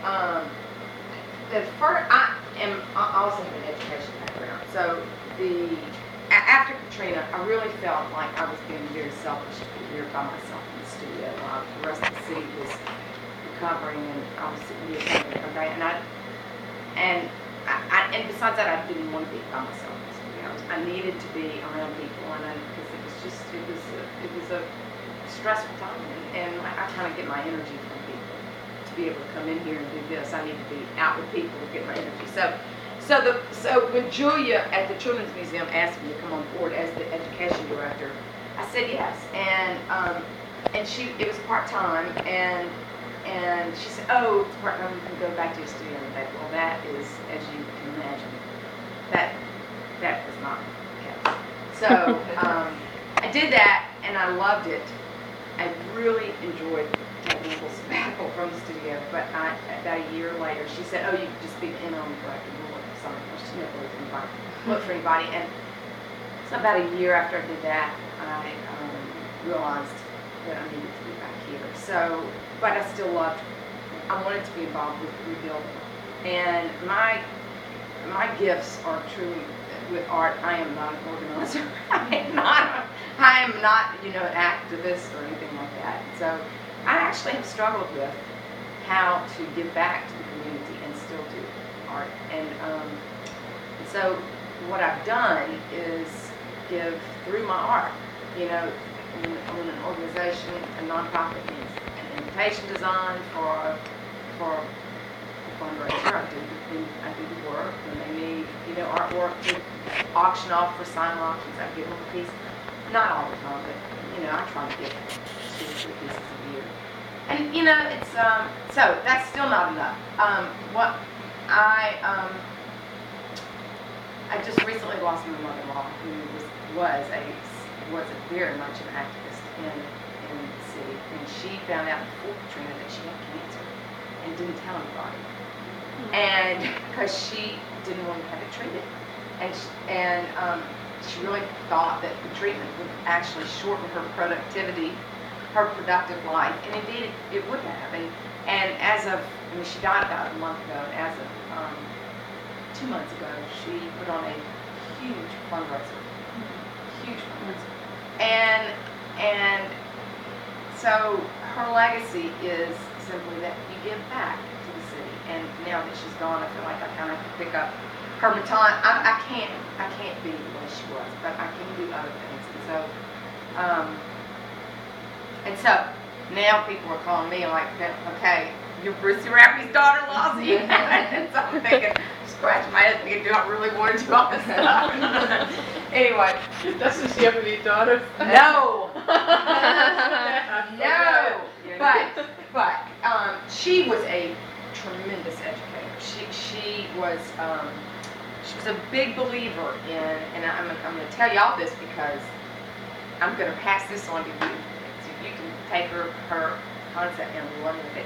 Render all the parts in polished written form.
um, the first, I am also have an education background. So after Katrina, I really felt like I was being very selfish to be here by myself in the studio while the rest of the city was recovering, and I was sitting here thinking, okay, and besides that, I didn't want to be by myself in the studio. I needed to be around people, and because it was a stressful time, and I kind of get my energy from people. To be able to come in here and do this, I need to be out with people to get my energy. So when Julia at the Children's Museum asked me to come on board as the education director, I said yes, and it was part time, and she said, oh, it's part time, you can go back to your studio. And I thought, well, that is, as you can imagine, that was not the case. So I did that, and I loved it. I really enjoyed taking a little sabbatical from the studio, but about a year later, she said, oh, you could just be the interim director. She never looked for anybody. And so about a year after I did that, I realized that I needed to be back here. So, but I still I wanted to be involved with rebuilding. And my gifts are truly with art. I am not an organizer. I am not, an activist or anything like that. So I actually have struggled with how to give back to the community and still do art. And so what I've done is give through my art. When an organization, a nonprofit needs an invitation design for a fundraiser, I do the work. When they need, artwork to auction off for silent auctions, I give them a piece. Not all the time, but I try to get 2 or 3 pieces a year. And it's so that's still not enough. What I just recently lost my mother-in-law, who was very much an activist in the city, and she found out before Katrina that she had cancer and didn't tell anybody, and because she didn't want to have it treated, and she really thought that the treatment would actually shorten her productive life, and indeed it would have. And she died about a month ago, and as of 2 months ago, she put on a huge fundraiser, and so her legacy is simply that you give back to the city. And now that she's gone, I feel like I kind of pick up her baton. I can't be the way she was, but I can do other things. And so now people are calling me like, okay, you're Brucey Rafferty's daughter, Lossie. And so I'm thinking, scratch my head thinking, do I really want to do all this stuff? Anyway. Doesn't she have any daughters? No. No. But she was a tremendous educator. She was a big believer in, and I'm going to tell y'all this because I'm going to pass this on to you. So you can take her concept and run with it,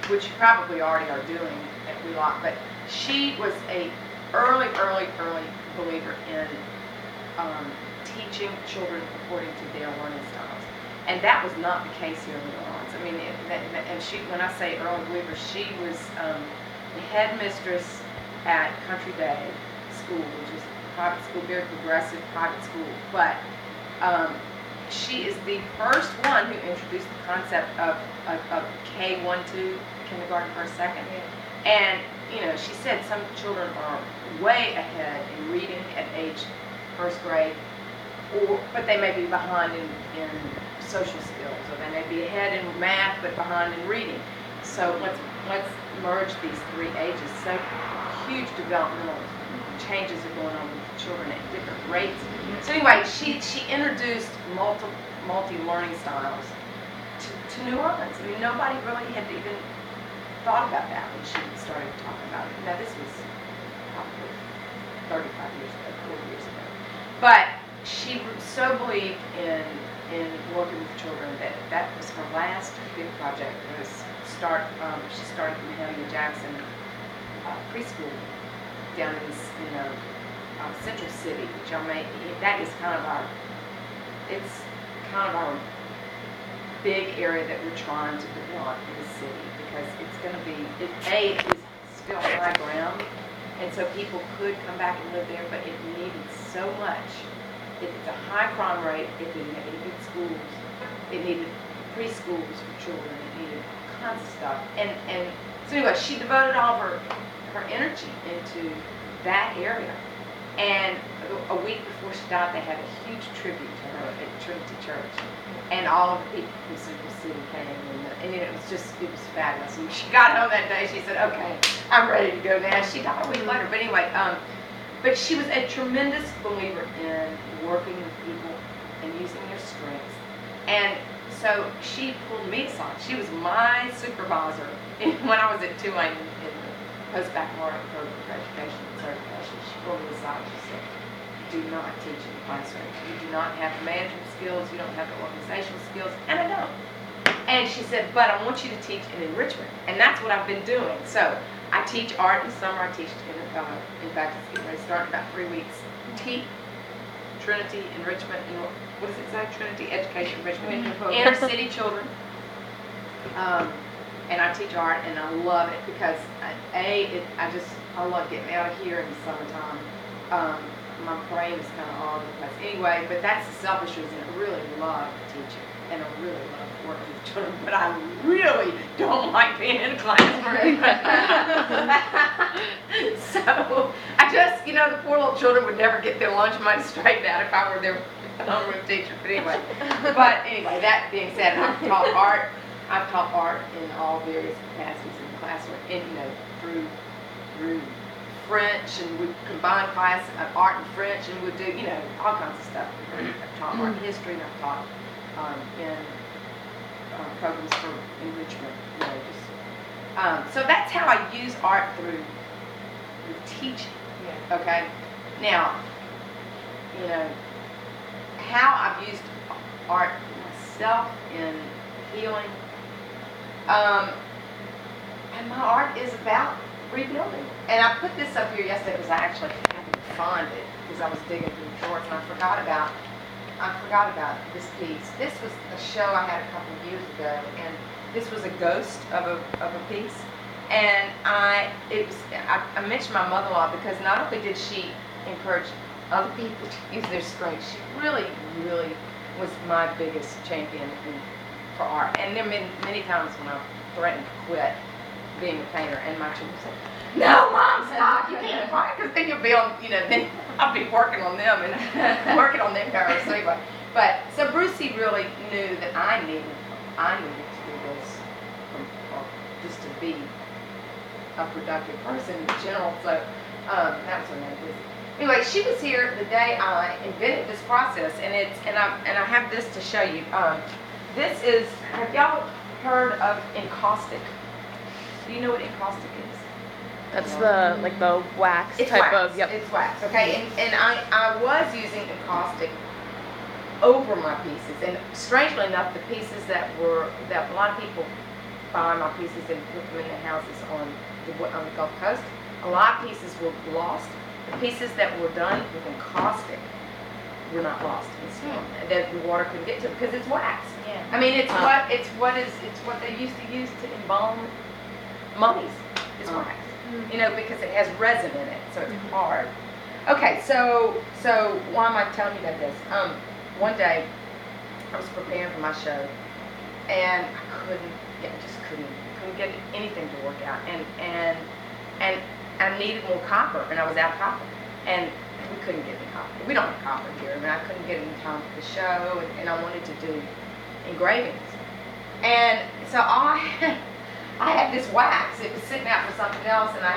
which you probably already are doing at Wheelock. But she was a early believer in teaching children according to their learning styles, and that was not the case here in New Orleans. I mean, when I say early believer, she was the headmistress at Country Day School, which is a private school, very progressive private school. But she is the first one who introduced the concept of K-1-2, kindergarten, first, second, and she said some children are way ahead in reading at age first grade, but they may be behind in social skills, or they may be ahead in math but behind in reading. So let's merge these 3 ages. So huge developmental changes are going on with children at different rates. So anyway, she introduced multi-learning styles to New Orleans. I mean, nobody really had even thought about that when she started talking about it. Now, this was probably 35 years ago, 40 years ago. But she so believed in working with children that was her last big project. Was she started the Mahalia Jackson preschool down in Central City, which that is kind of our big area that we're trying to develop in the city, because it's going to be, it is still high ground, and so people could come back and live there, but it needed so much. It's a high crime rate, it needed schools, it needed preschools for children, it needed all kinds of stuff. And so anyway, she devoted all of her energy into that area. And a week before she died, they had a huge tribute to her at Trinity Church. And all of the people from Central City came, and it was fabulous. And when she got home that day, she said, okay, I'm ready to go now. She died a week later, but anyway, but she was a tremendous believer in working with people and using their strengths. And so she pulled me aside. She was my supervisor when I was at Tulane in the post-baccalaureate program for education and certification. She pulled me aside. She said, do not teach in the classroom. You do not have the management skills. You don't have the organizational skills. And I don't. And she said, but I want you to teach in enrichment. And that's what I've been doing. So I teach art in the summer. I teach in fact, it's getting ready to start in about 3 weeks. Trinity Enrichment, what does it say? Trinity Education Enrichment. Inner city children. And I teach art, and I love it because I love getting out of here in the summertime. My brain is kind of all over the place. Anyway, but that's the selfish reason. I really love teaching, and I really love working with children, but I really don't like being in a classroom. So I just, the poor little children would never get their lunch money straightened out if I were their homeroom teacher. But anyway, that being said, I've taught art in all various capacities in the classroom, and through French, and we combine class art and French, and we do all kinds of stuff. I've taught art history, and I've taught in programs for enrichment. So that's how I use art through teaching. Yeah. Okay. Now, how I've used art myself in healing. And my art is about rebuilding. And I put this up here yesterday because I actually happened to find it because I was digging through the drawers, and I forgot about this piece. This was a show I had a couple of years ago, and this was a ghost of a piece. And I mentioned my mother-in-law because not only did she encourage other people to use their strengths, she really, really was my biggest champion for art. And there have been many times when I've threatened to quit being a painter, and my children said, "No, Mom, stop! You can't fight, because then you'll be on, then I'll be working on them and working on their covers." So anyway, so Brucey really knew that I needed to do this, or just to be a productive person in general. So that was her name, Brucey. Anyway, she was here the day I invented this process, and I have this to show you. This is, have y'all heard of encaustic? Do you know what encaustic is? That's the wax it's type wax. of, yep. It's wax, okay, and I was using encaustic over my pieces, and strangely enough, the pieces that a lot of people buy my pieces and put them in their houses on the Gulf Coast, a lot of pieces were lost. The pieces that were done with encaustic were not lost in storm, that the water couldn't get to them because it's wax. Yeah. I mean, it's what they used to use to embalm mummies. Is wax. Because it has resin in it, so it's hard. Okay, so why am I telling you about this? One day I was preparing for my show, and I just couldn't get anything to work out, and I needed more copper, and I was out of copper, and we couldn't get any copper. We don't have copper here. I mean, I couldn't get any time for the show, and I wanted to do engravings, and so I had this wax. It was sitting out for something else, and I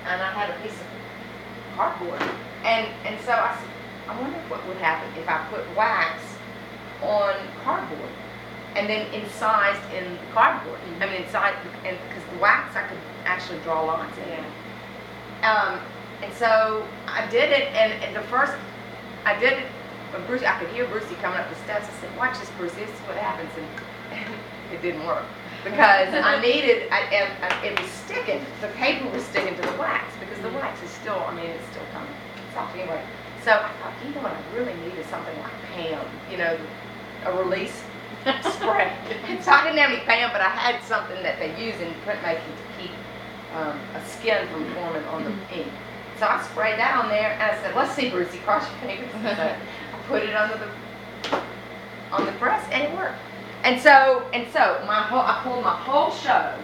had a piece of cardboard, and so I said, I wonder what would happen if I put wax on cardboard, and then incised in the cardboard. I mean, and because the wax I could actually draw lines in. Yeah. And so I did it, and the first I did it, Bruce, I could hear Brucey coming up the steps. I said, "Watch this, Brucey. This is what happens," and it didn't work. Because it was sticking, the paper was sticking to the wax, because the wax is still, it's still coming soft anyway. So I thought, what I really need is something like Pam, a release spray. And so I didn't have any pan, but I had something that they use in printmaking to keep a skin from forming on the ink. So I sprayed that on there, and I said, "Let's see, Brucey, cross your fingers." And so I put it on the press, and it worked. And so I pulled my whole show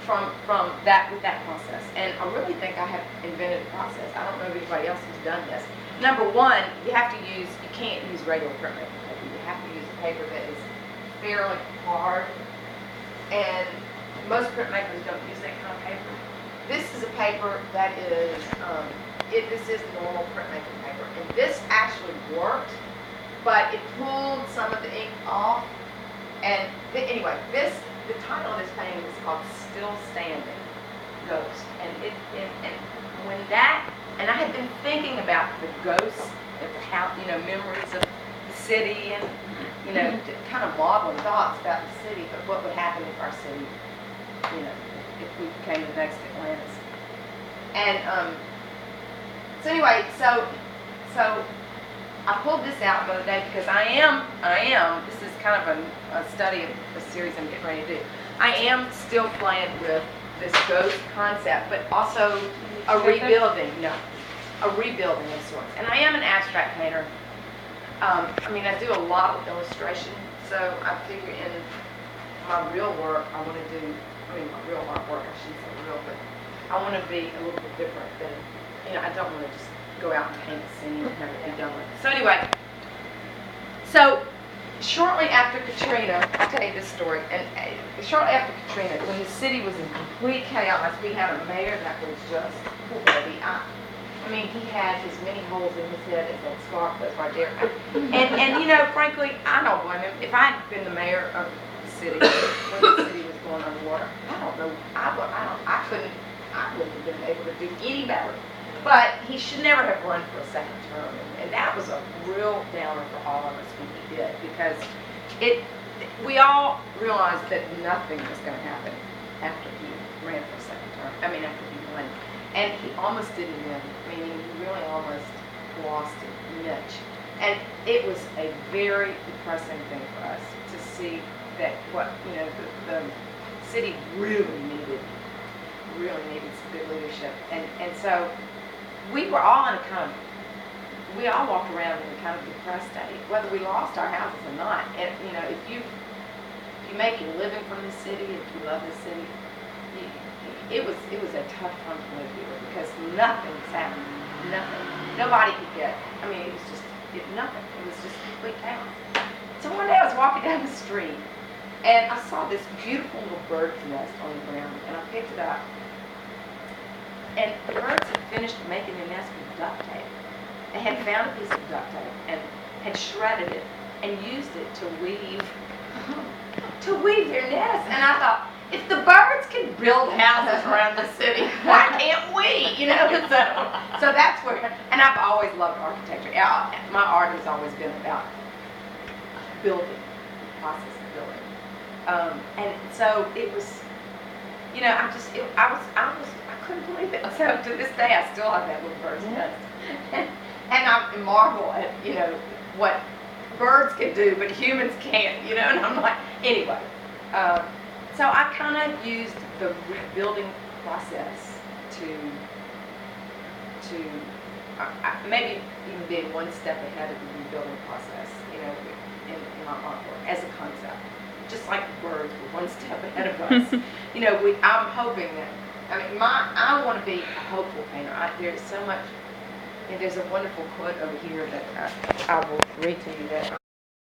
from that with that process. And I really think I have invented a process. I don't know if anybody else has done this. Number one, you can't use regular printmaking paper. You have to use a paper that is fairly hard. And most printmakers don't use that kind of paper. This is a paper that is, this is normal printmaking paper. And this actually worked, but it pulled some of the ink off. And anyway, the title of this painting is called Still Standing Ghost. And I had been thinking about the ghosts of the house, memories of the city, and kind of maudlin thoughts about the city, but what would happen if our city, if we became the next Atlantis. And so anyway, so I pulled this out the other day because I am, this is kind of a study of a series I'm getting ready to do. I am still playing with this ghost concept, but also a rebuilding of sorts. And I am an abstract painter. I do a lot of illustration, so I figure in my real work, I want to do, my real artwork, I shouldn't say real, but I want to be a little bit different than, I don't want to just go out and paint a scene and have it be done with. So anyway, shortly after Katrina, I'll tell you this story, and shortly after Katrina, when the city was in complete chaos, we had a mayor that was just, poor baby, he had as many holes in his head as that scarf was right there. And frankly, I don't blame him. If I had been the mayor of the city, when the city was going underwater, I don't know, I wouldn't have been able to do any better. But he should never have run for a second term, and that was a real downer for all of us when he did, because we all realized that nothing was going to happen after he ran for a second term. After he won, and he almost didn't win. He really almost lost it much, and it was a very depressing thing for us to see that the city really needed some good leadership, and so. We were all we all walked around in a kind of depressed state, whether we lost our houses or not. And, if you make your living from the city, if you love the city, it was a tough time to live here because nothing was happening. Nothing. Nobody could get, it was just nothing. It was just complete chaos. So one day I was walking down the street and I saw this beautiful little bird's nest on the ground, and I picked it up. And the birds had finished making their nest with duct tape. They had found a piece of duct tape and had shredded it and used it to weave their nest. And I thought, if the birds can build houses around the city, why can't we? So that's where. And I've always loved architecture. My art has always been about building, the process of building. And so it was. I couldn't believe it. So to this day, I still have that little bird's nest. And I marvel at, what birds can do, but humans can't, and I'm like, anyway. So I kind of used the rebuilding process to maybe even being one step ahead of the rebuilding process, in my artwork as a concept. Just like the birds were one step ahead of us. I'm hoping that, I want to be a hopeful painter. There's so much, and there's a wonderful quote over here that I will read to you that